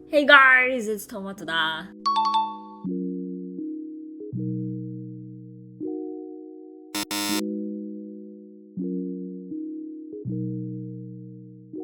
Hey guys, it's Tomatoda.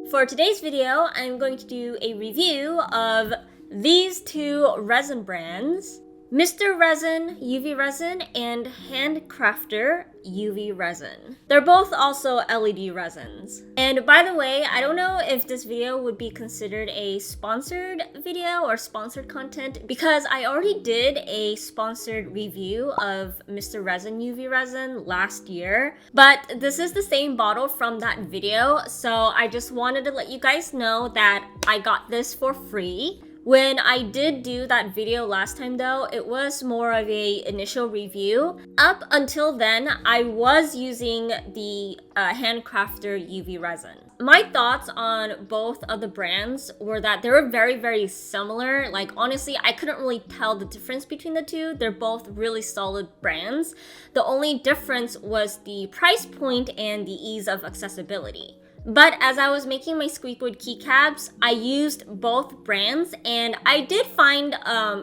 For today's video, I'm going to do a review of these two resin brands, Mr. Resin UV Resin and Handcrafter UV Resin. They're both also LED resins. And by the way, I don't know if this video would be considered a sponsored video or sponsored content because I already did a sponsored review of Mr. Resin UV Resin last year, but this is the same bottle from that video, so I just wanted to let you guys know that I got this for free. When I did do that video last time though, it was more of a initial review. Up until then, I was using the Handcrafter UV Resin. My thoughts on both of the brands were that they were very, very similar. Like honestly, I couldn't really tell the difference between the two. They're both really solid brands. The only difference was the price point and the ease of accessibility. But as I was making my squeakwood keycaps, I used both brands and I did find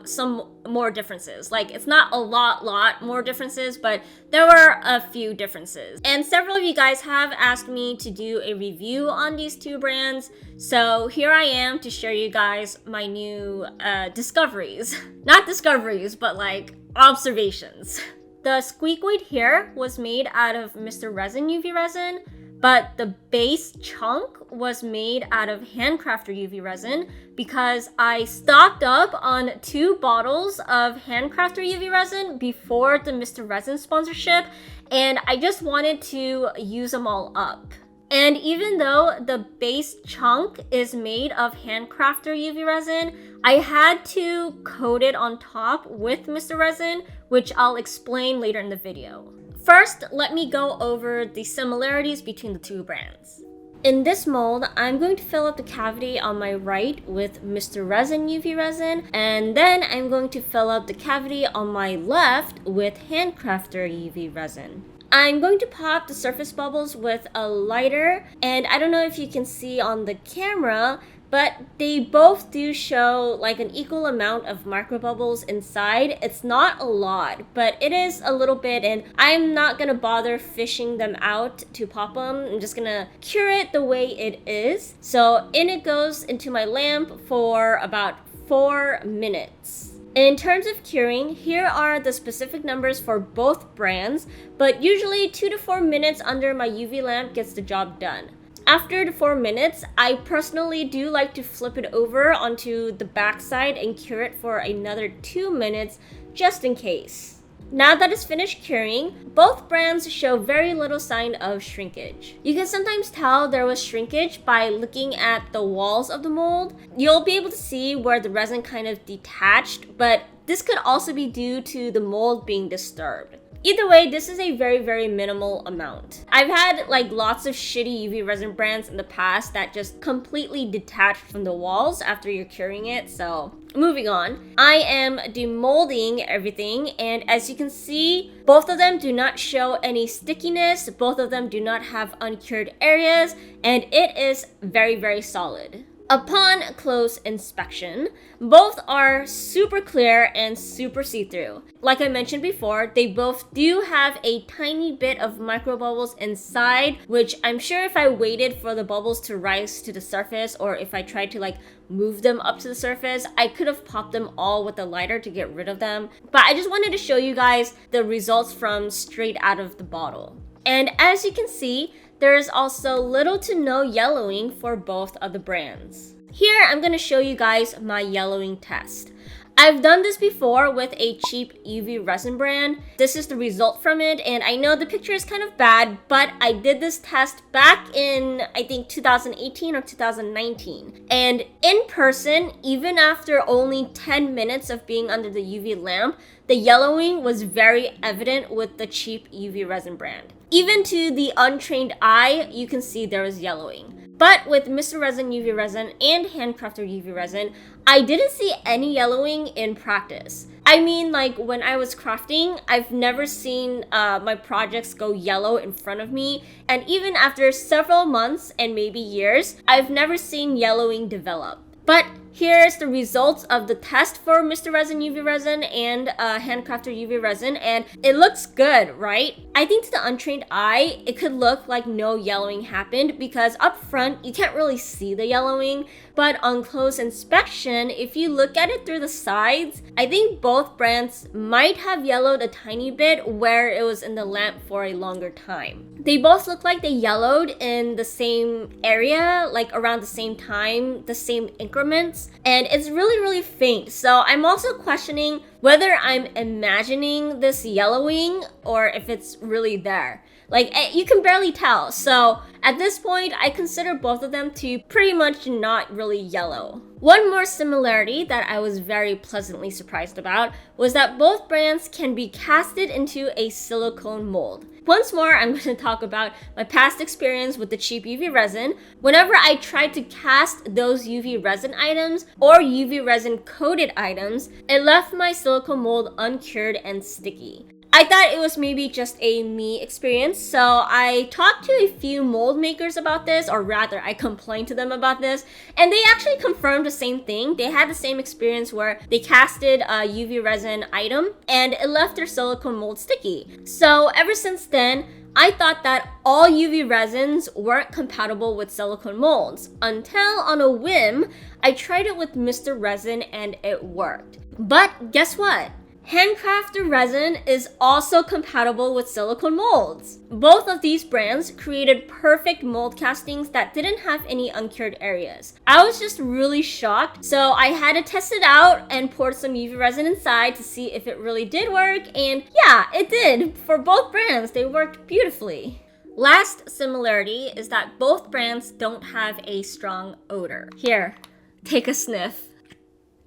some more differences. Like it's not a lot more differences, but there were a few differences. And several of you guys have asked me to do a review on these two brands. So here I am to share you guys my new discoveries. Not discoveries, but like observations. The squeakwood here was made out of Mr. Resin UV Resin, but the base chunk was made out of Handcrafter UV Resin because I stocked up on 2 bottles of Handcrafter UV Resin before the Mr. Resin sponsorship, and I just wanted to use them all up. And even though the base chunk is made of Handcrafter UV Resin, I had to coat it on top with Mr. Resin, which I'll explain later in the video. First, let me go over the similarities between the two brands. In this mold, I'm going to fill up the cavity on my right with Mr. Resin UV Resin, and then I'm going to fill up the cavity on my left with Handcrafter UV Resin. I'm going to pop the surface bubbles with a lighter, and I don't know if you can see on the camera, but they both do show like an equal amount of micro bubbles inside. It's not a lot, but it is a little bit, and I'm not gonna bother fishing them out to pop them. I'm just gonna cure it the way it is. So in it goes into my lamp for about 4 minutes. In terms of curing, here are the specific numbers for both brands, but usually 2 to 4 minutes under my UV lamp gets the job done. After the 4 minutes, I personally do like to flip it over onto the back side and cure it for another 2 minutes just in case. Now that it's finished curing, both brands show very little sign of shrinkage. You can sometimes tell there was shrinkage by looking at the walls of the mold. You'll be able to see where the resin kind of detached, but this could also be due to the mold being disturbed. Either way, this is a very minimal amount. I've had like lots of shitty UV resin brands in the past that just completely detached from the walls after you're curing it, so moving on. I am demolding everything, and as you can see, both of them do not show any stickiness, both of them do not have uncured areas, and it is very solid. Upon close inspection, both are super clear and super see-through. Like I mentioned before, they both do have a tiny bit of micro bubbles inside, which I'm sure if I waited for the bubbles to rise to the surface, or if I tried to like move them up to the surface, I could have popped them all with a lighter to get rid of them. But I just wanted to show you guys the results from straight out of the bottle. And as you can see, there is also little to no yellowing for both of the brands. Here, I'm going to show you guys my yellowing test. I've done this before with a cheap UV resin brand. This is the result from it, and I know the picture is kind of bad, but I did this test back in, I think, 2018 or 2019. And in person, even after only 10 minutes of being under the UV lamp, the yellowing was very evident with the cheap UV resin brand. Even to the untrained eye, you can see there was yellowing. But with Mr. Resin UV Resin and Handcrafter UV Resin, I didn't see any yellowing in practice. I mean, like when I was crafting, I've never seen my projects go yellow in front of me. And even after several months and maybe years, I've never seen yellowing develop. But Here's the results of the test for Mr. Resin UV Resin and Handcrafter UV Resin, and it looks good, right? I think to the untrained eye, it could look like no yellowing happened because up front, you can't really see the yellowing, but on close inspection, if you look at it through the sides, I think both brands might have yellowed a tiny bit where it was in the lamp for a longer time. They both look like they yellowed in the same area, like around the same time, the same increments, and it's really faint. So I'm also questioning whether I'm imagining this yellowing or if it's really there. Like, you can barely tell. So at this point, I consider both of them to pretty much not really yellow. One more similarity that I was very pleasantly surprised about was that both brands can be casted into a silicone mold. Once more, I'm going to talk about my past experience with the cheap UV resin. Whenever I tried to cast those UV resin items or UV resin coated items, it left my silicone mold uncured and sticky. I thought it was maybe just a me experience, so I talked to a few mold makers about this, or rather, I complained to them about this, and they actually confirmed the same thing. They had the same experience where they casted a UV resin item, and it left their silicone mold sticky. So ever since then, I thought that all UV resins weren't compatible with silicone molds, until on a whim, I tried it with Mr. Resin and it worked. But guess what? Handcrafter Resin is also compatible with silicone molds. Both of these brands created perfect mold castings that didn't have any uncured areas. I was just really shocked, so I had to test it out and poured some UV resin inside to see if it really did work, and yeah, it did. For both brands, they worked beautifully. Last similarity is that both brands don't have a strong odor. Here, take a sniff.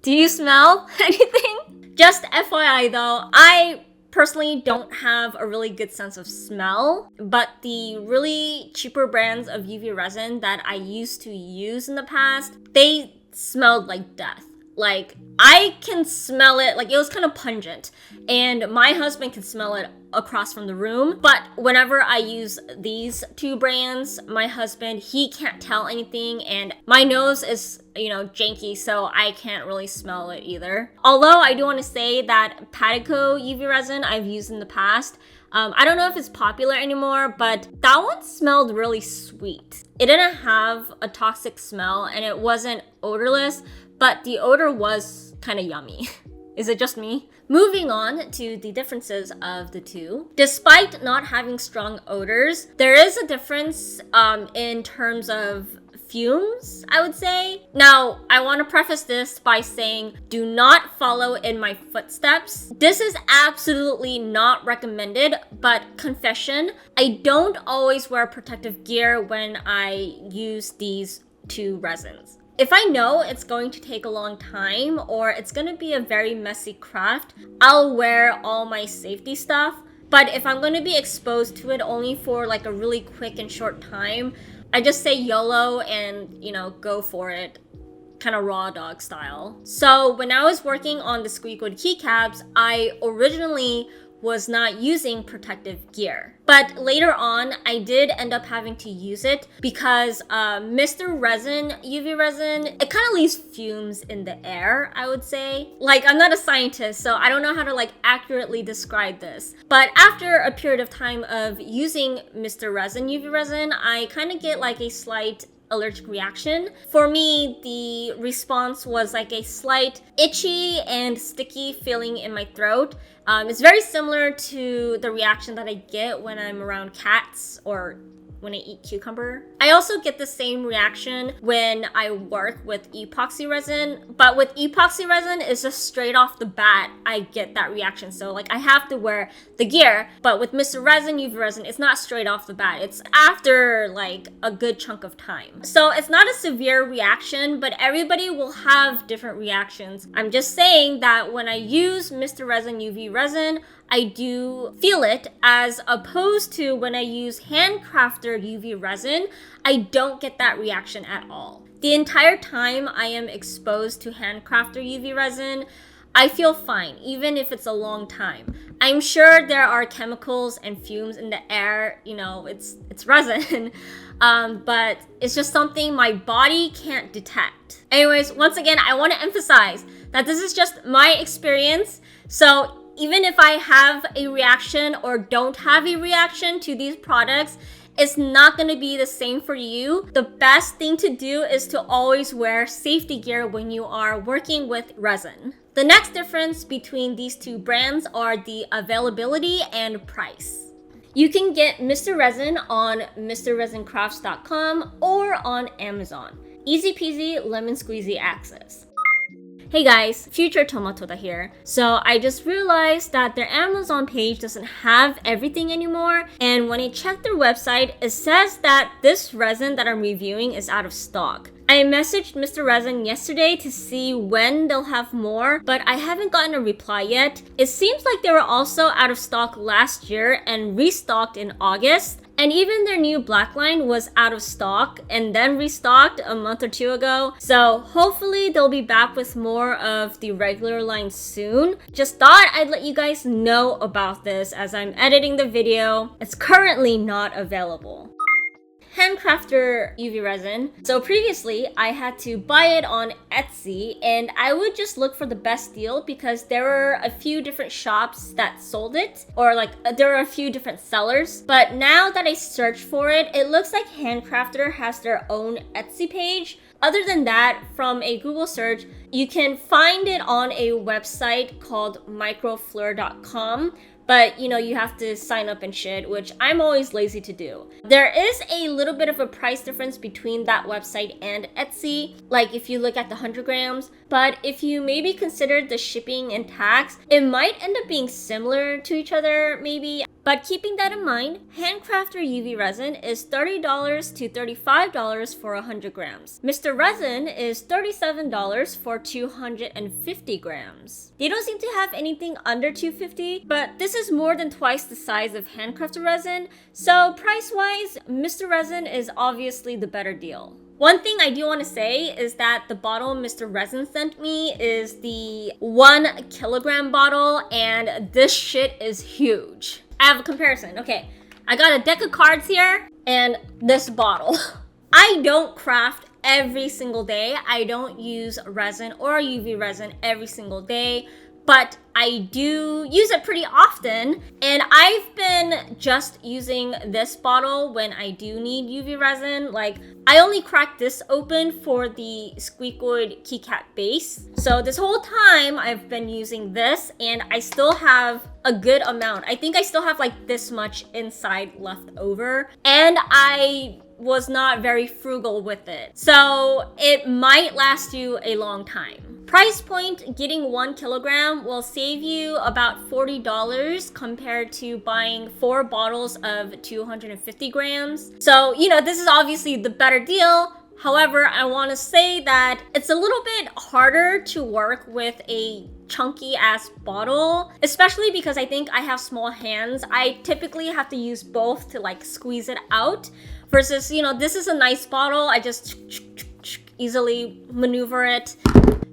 Do you smell anything? Just FYI though, I personally don't have a really good sense of smell, but the really cheaper brands of UV resin that I used to use in the past, they smelled like death. Like, I can smell it, like it was kind of pungent, and my husband can smell it across from the room. But whenever I use these two brands, my husband, he can't tell anything, and my nose is, janky, so I can't really smell it either. Although I do want to say that Patico UV resin I've used in the past, I don't know if it's popular anymore, but that one smelled really sweet. It didn't have a toxic smell and it wasn't odorless, but the odor was kind of yummy. Is it just me? Moving on to the differences of the two. Despite not having strong odors, there is a difference in terms of fumes, I would say. Now, I want to preface this by saying, do not follow in my footsteps. This is absolutely not recommended, but confession, I don't always wear protective gear when I use these two resins. If I know it's going to take a long time or it's going to be a very messy craft, I'll wear all my safety stuff. But if I'm going to be exposed to it only for like a really quick and short time, I just say YOLO and, go for it, kind of raw dog style. So when I was working on the squeakwood keycaps, I originally was not using protective gear. But later on, I did end up having to use it because Mr. Resin UV Resin, it kind of leaves fumes in the air, I would say. Like, I'm not a scientist, so I don't know how to accurately describe this. But after a period of time of using Mr. Resin UV Resin, I kind of get a slight allergic reaction. For me, the response was like a slight itchy and sticky feeling in my throat. It's very similar to the reaction that I get when I'm around cats or when I eat cucumber. I also get the same reaction when I work with epoxy resin, but with epoxy resin, it's just straight off the bat, I get that reaction. So I have to wear the gear, but with Mr. Resin UV Resin, it's not straight off the bat. It's after a good chunk of time. So it's not a severe reaction, but everybody will have different reactions. I'm just saying that when I use Mr. Resin UV Resin, I do feel it, as opposed to when I use Handcrafter UV Resin, I don't get that reaction at all. The entire time I am exposed to Handcrafter UV Resin, I feel fine, even if it's a long time. I'm sure there are chemicals and fumes in the air, you know, it's resin, but it's just something my body can't detect. Anyways, once again, I want to emphasize that this is just my experience. So even if I have a reaction or don't have a reaction to these products, it's not going to be the same for you. The best thing to do is to always wear safety gear when you are working with resin. The next difference between these two brands are the availability and price. You can get Mr. Resin on MrResinCrafts.com or on Amazon. Easy peasy, lemon squeezy access. Hey guys, Future Tomatoda here. So I just realized that their Amazon page doesn't have everything anymore, and when I checked their website, it says that this resin that I'm reviewing is out of stock. I messaged Mr. Resin yesterday to see when they'll have more, but I haven't gotten a reply yet. It seems like they were also out of stock last year and restocked in August. And even their new black line was out of stock and then restocked a month or two ago. So hopefully they'll be back with more of the regular line soon. Just thought I'd let you guys know about this as I'm editing the video. It's currently not available. Handcrafter UV Resin. So previously, I had to buy it on Etsy and I would just look for the best deal because there were a few different shops that sold it, or like there were a few different sellers. But now that I search for it, it looks like Handcrafter has their own Etsy page. Other than that, from a Google search, you can find it on a website called microfleur.com. But you know, you have to sign up and shit, which I'm always lazy to do. There is a little bit of a price difference between that website and Etsy, like if you look at the 100 grams. But if you maybe consider the shipping and tax, it might end up being similar to each other, maybe. But keeping that in mind, Handcrafter UV Resin is $30 to $35 for 100 grams. Mr. Resin is $37 for 250 grams. They don't seem to have anything under 250, but this is more than twice the size of Handcrafter Resin, so price-wise, Mr. Resin is obviously the better deal. One thing I do want to say is that the bottle Mr. Resin sent me is the 1 kilogram bottle, and this shit is huge. I have a comparison. Okay, I got a deck of cards here and this bottle. I don't craft every single day. I don't use resin or UV resin every single day, but I do use it pretty often, and I've been just using this bottle when I do need UV resin. Like, I only cracked this open for the squeakoid keycap base. So this whole time I've been using this, and I still have a good amount. I think I still have like this much inside left over, and I was not very frugal with it. So it might last you a long time. Price point, getting 1 kilogram will save you about $40 compared to buying 4 bottles of 250 grams. So, you know, this is obviously the better deal. However, I want to say that it's a little bit harder to work with a chunky ass bottle, especially because I think I have small hands. I typically have to use both to like squeeze it out versus, you know, this is a nice bottle. I just easily maneuver it.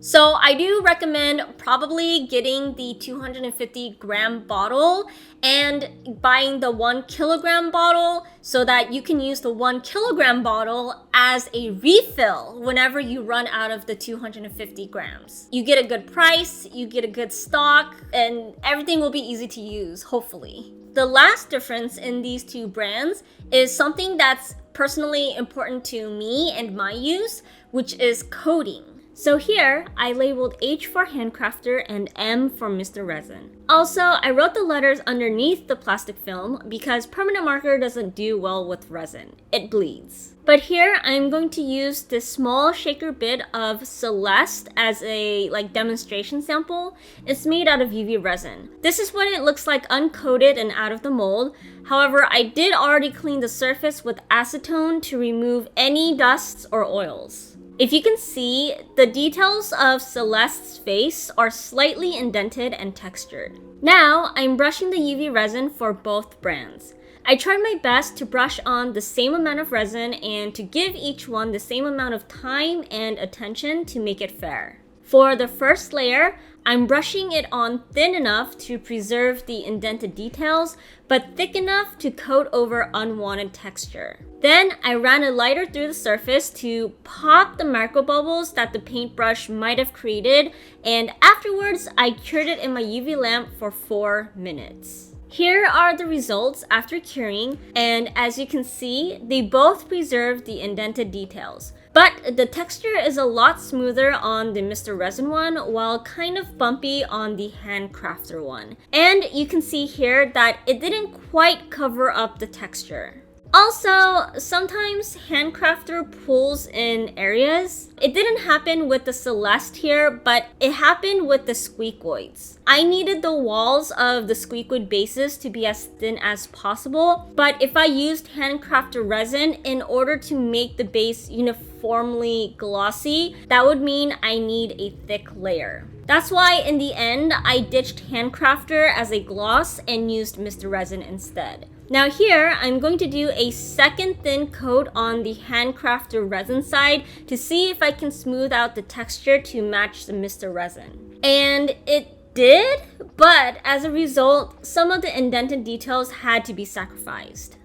So I do recommend probably getting the 250 gram bottle and buying the 1 kilogram bottle so that you can use the 1 kilogram bottle as a refill whenever you run out of the 250 grams. You get a good price, you get a good stock, and everything will be easy to use, hopefully. The last difference in these two brands is something that's personally important to me and my use, which is coating. So here, I labeled H for Handcrafter and M for Mr. Resin. Also, I wrote the letters underneath the plastic film because permanent marker doesn't do well with resin. It bleeds. But here, I'm going to use this small shaker bit of Celeste as a demonstration sample. It's made out of UV resin. This is what it looks like uncoated and out of the mold. However, I did already clean the surface with acetone to remove any dusts or oils. If you can see, the details of Celeste's face are slightly indented and textured. Now, I'm brushing the UV resin for both brands. I tried my best to brush on the same amount of resin and to give each one the same amount of time and attention to make it fair. For the first layer, I'm brushing it on thin enough to preserve the indented details, but thick enough to coat over unwanted texture. Then I ran a lighter through the surface to pop the micro bubbles that the paintbrush might have created, and afterwards I cured it in my UV lamp for 4 minutes. Here are the results after curing, and as you can see, they both preserve the indented details. But the texture is a lot smoother on the Mr. Resin one, while kind of bumpy on the Handcrafter one. And you can see here that it didn't quite cover up the texture. Also, sometimes Handcrafter pulls in areas. It didn't happen with the Celeste here, but it happened with the squeakoids. I needed the walls of the squeakoid bases to be as thin as possible, but if I used Handcrafter resin in order to make the base uniformly glossy, that would mean I need a thick layer. That's why in the end, I ditched Handcrafter as a gloss and used Mr. Resin instead. Now here, I'm going to do a second thin coat on the Handcrafter resin side to see if I can smooth out the texture to match the Mr. Resin. And it did, but as a result, some of the indented details had to be sacrificed.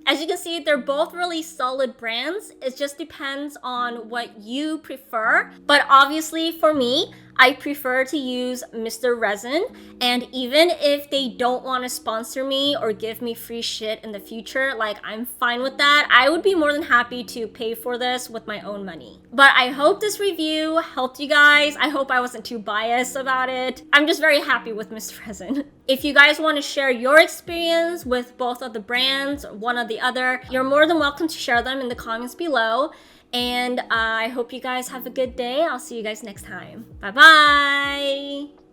As you can see, they're both really solid brands. It just depends on what you prefer. But obviously for me, I prefer to use Mr. Resin. And even if they don't want to sponsor me or give me free shit in the future, like I'm fine with that. I would be more than happy to pay for this with my own money. But I hope this review helped you guys. I hope I wasn't too biased about it. I'm just very happy with Mr. Resin. If you guys want to share your experience with both of the brands, one or the other, you're more than welcome to share them in the comments below. And I hope you guys have a good day. I'll see you guys next time. Bye-bye!